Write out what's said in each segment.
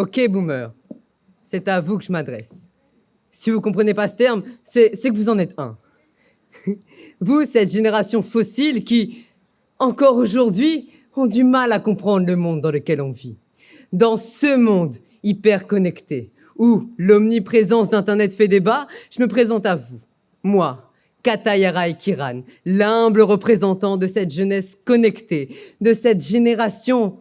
Ok, boomer, c'est à vous que je m'adresse. Si vous ne comprenez pas ce terme, c'est que vous en êtes un. Vous, cette génération fossile qui, encore aujourd'hui, ont du mal à comprendre le monde dans lequel on vit. Dans ce monde hyper connecté, où l'omniprésence d'Internet fait débat, je me présente à vous. Moi, Katayara Kiran, l'humble représentant de cette jeunesse connectée, de cette génération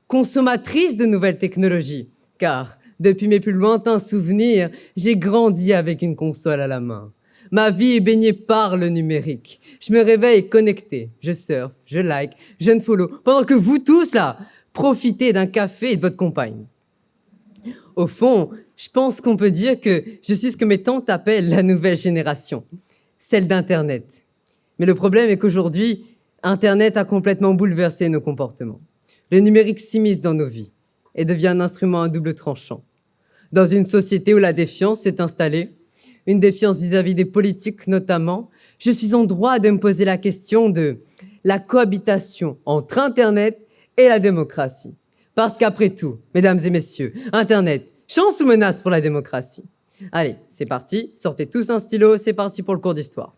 consommatrice de nouvelles technologies. Car, depuis mes plus lointains souvenirs, j'ai grandi avec une console à la main. Ma vie est baignée par le numérique. Je me réveille connecté, je surfe, je like, je unfollow, pendant que vous tous, là, profitez d'un café et de votre compagne. Au fond, je pense qu'on peut dire que je suis ce que mes tantes appellent la nouvelle génération, celle d'Internet. Mais le problème est qu'aujourd'hui, Internet a complètement bouleversé nos comportements. Le numérique s'immisce dans nos vies et devient un instrument à double tranchant. Dans une société où la défiance s'est installée, une défiance vis-à-vis des politiques notamment, je suis en droit de me poser la question de la cohabitation entre Internet et la démocratie. Parce qu'après tout, mesdames et messieurs, Internet, chance ou menace pour la démocratie? Allez, c'est parti, sortez tous un stylo, c'est parti pour le cours d'histoire.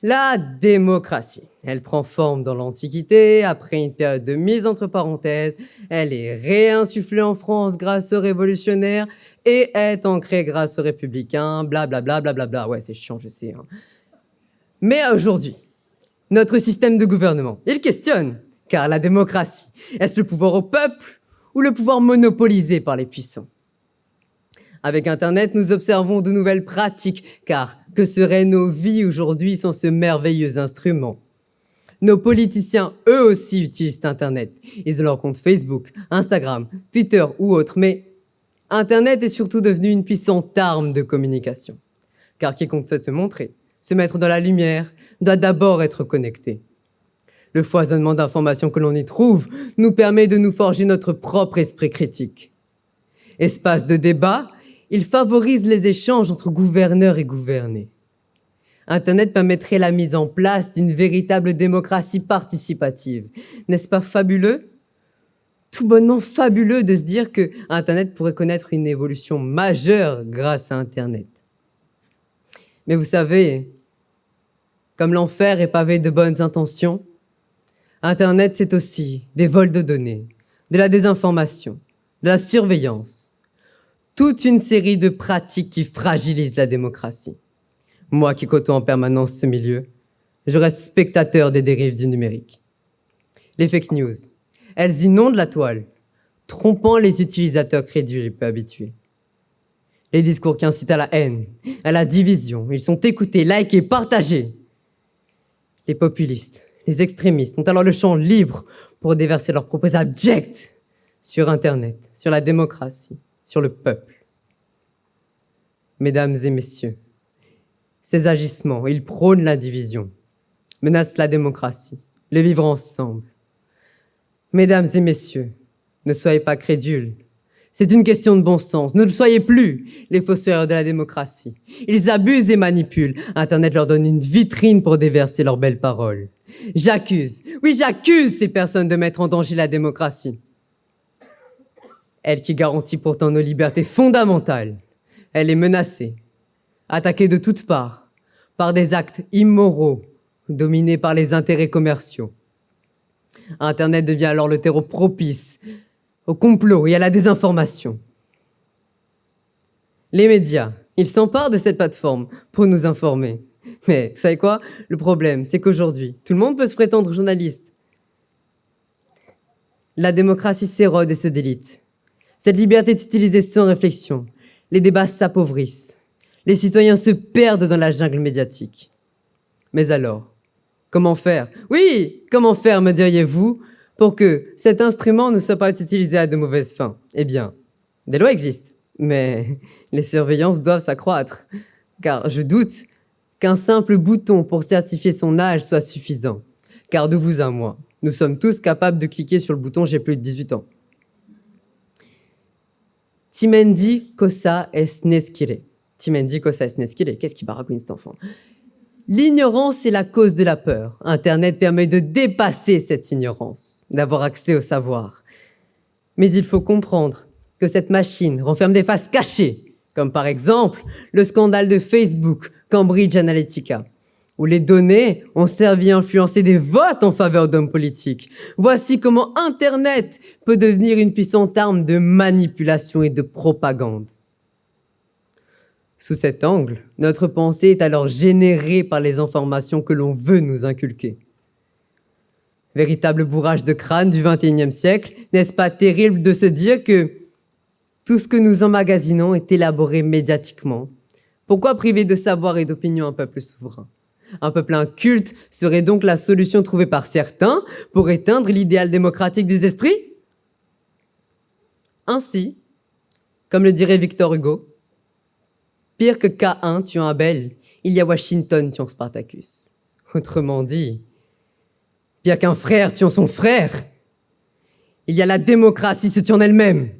La démocratie, elle prend forme dans l'Antiquité, après une période de mise entre parenthèses, elle est réinsufflée en France grâce aux révolutionnaires et est ancrée grâce aux républicains, blablabla, blablabla. Ouais, c'est chiant, je sais. Hein. Mais aujourd'hui, notre système de gouvernement, il questionne, car la démocratie, est-ce le pouvoir au peuple ou le pouvoir monopolisé par les puissants? Avec Internet, nous observons de nouvelles pratiques, car que seraient nos vies aujourd'hui sans ce merveilleux instrument? Nos politiciens, eux aussi, utilisent Internet. Ils ont leur compte Facebook, Instagram, Twitter ou autre, mais Internet est surtout devenu une puissante arme de communication. Car quiconque souhaite se montrer, se mettre dans la lumière, doit d'abord être connecté. Le foisonnement d'informations que l'on y trouve nous permet de nous forger notre propre esprit critique. Espace de débat, il favorise les échanges entre gouverneurs et gouvernés. Internet permettrait la mise en place d'une véritable démocratie participative. N'est-ce pas fabuleux? Tout bonnement fabuleux de se dire que Internet pourrait connaître une évolution majeure grâce à Internet. Mais vous savez, comme l'enfer est pavé de bonnes intentions, Internet, c'est aussi des vols de données, de la désinformation, de la surveillance, toute une série de pratiques qui fragilisent la démocratie. Moi qui côtoie en permanence ce milieu, je reste spectateur des dérives du numérique. Les fake news, elles inondent la toile, trompant les utilisateurs crédules et peu habitués. Les discours qui incitent à la haine, à la division, ils sont écoutés, likés, partagés. Les populistes, les extrémistes ont alors le champ libre pour déverser leurs propos abjects sur Internet, sur la démocratie, sur le peuple. Mesdames et messieurs, ces agissements, ils prônent la division, menacent la démocratie, le vivre ensemble. Mesdames et messieurs, ne soyez pas crédules. C'est une question de bon sens. Ne soyez plus les fossoyeurs de la démocratie. Ils abusent et manipulent. Internet leur donne une vitrine pour déverser leurs belles paroles. J'accuse, oui j'accuse ces personnes de mettre en danger la démocratie. Elle qui garantit pourtant nos libertés fondamentales. Elle est menacée, attaquée de toutes parts, par des actes immoraux, dominés par les intérêts commerciaux. Internet devient alors le terreau propice au complot et à la désinformation. Les médias, ils s'emparent de cette plateforme pour nous informer. Mais vous savez quoi? Le problème, c'est qu'aujourd'hui, tout le monde peut se prétendre journaliste. La démocratie s'érode et se délite. Cette liberté est utilisée sans réflexion. Les débats s'appauvrissent. Les citoyens se perdent dans la jungle médiatique. Mais alors, comment faire? Oui, comment faire, me diriez-vous, pour que cet instrument ne soit pas utilisé à de mauvaises fins? Eh bien, des lois existent, mais les surveillances doivent s'accroître, car je doute qu'un simple bouton pour certifier son âge soit suffisant. Car de vous à moi, nous sommes tous capables de cliquer sur le bouton « J'ai plus de 18 ans ». Timendi Kosa Esneskire. Timendi Kosa Esneskire. Qu'est-ce qui baragouine cet enfant? L'ignorance est la cause de la peur. Internet permet de dépasser cette ignorance, d'avoir accès au savoir. Mais il faut comprendre que cette machine renferme des faces cachées, comme par exemple le scandale de Facebook, Cambridge Analytica, où les données ont servi à influencer des votes en faveur d'hommes politiques. Voici comment Internet peut devenir une puissante arme de manipulation et de propagande. Sous cet angle, notre pensée est alors générée par les informations que l'on veut nous inculquer. Véritable bourrage de crâne du XXIe siècle, n'est-ce pas terrible de se dire que tout ce que nous emmagasinons est élaboré médiatiquement? Pourquoi priver de savoir et d'opinion un peuple souverain? Un peuple inculte serait donc la solution trouvée par certains pour éteindre l'idéal démocratique des esprits? Ainsi, comme le dirait Victor Hugo, pire que Caïn tuant Abel, il y a Washington tuant Spartacus. Autrement dit, pire qu'un frère tuant son frère, il y a la démocratie se tuant elle-même.